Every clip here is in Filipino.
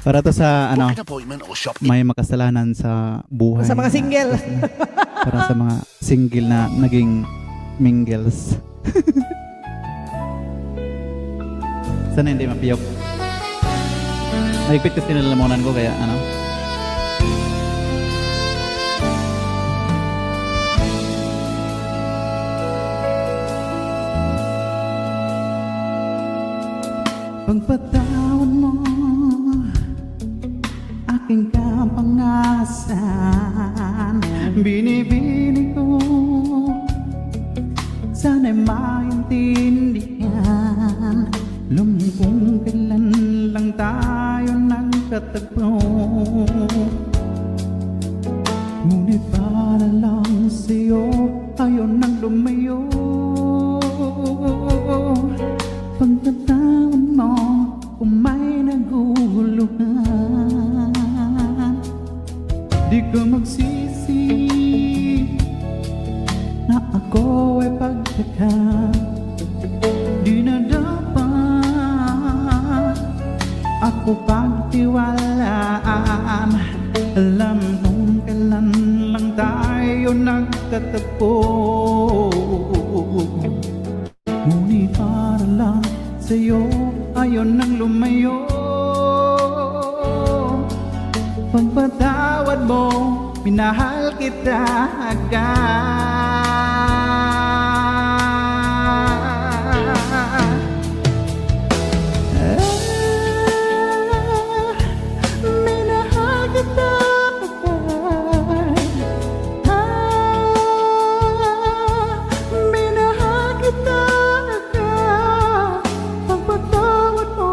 Para to sa ano, Book an appointment or shop may makasalanan sa buhay. Sa mga single. Para sa mga single na naging mingles. Sana hindi mapiyok. Mahigpit kasi nilalamunan ko kaya ano. Pagpatawad mo aking kapangasan, binibini ko sana'y maintindihan. Lumang kailan lang tayo nagkatagpo, ngunit para lang sa'yo ayaw nang lumayo. Pagkatawad mo kung may naguguluhan, di ko magsisi na ako ay pagtaka. Di na dapat ako pagtiwalaan. Alam kong kailan lang tayo nagtatagpo, ngunit para lang sa'yo ayaw nang lumayo. Pagpatawad mo, minahal kita Minahal kita minahal kita pagpatawad mo.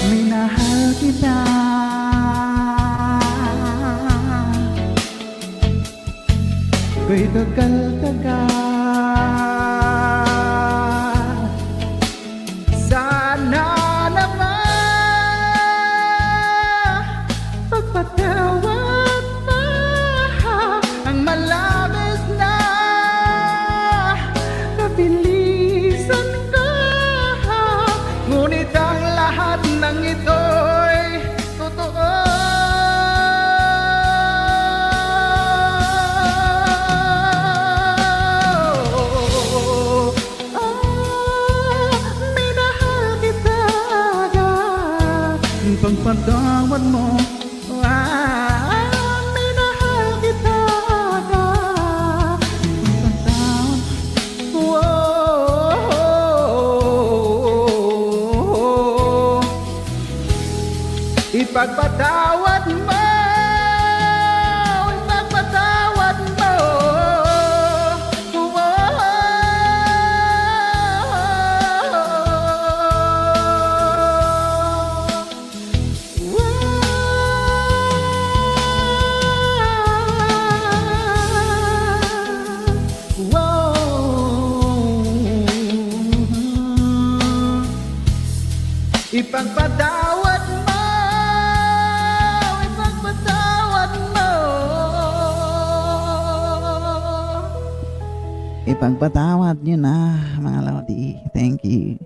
Minahal kita kay tagal-tagal. Sana naman pagpatawad na ang malabis na kabilisan ka, ngunit ang lahat ng ito'y totoo. Minahal kita pagpatawad mo. Minahal kita pagpatawad. Ipagpatawad mo, ipagpatawad mo. Ipagpatawad mo, ipagpatawad mo. Ipagpatawad nyo na mga Lodi. Thank you.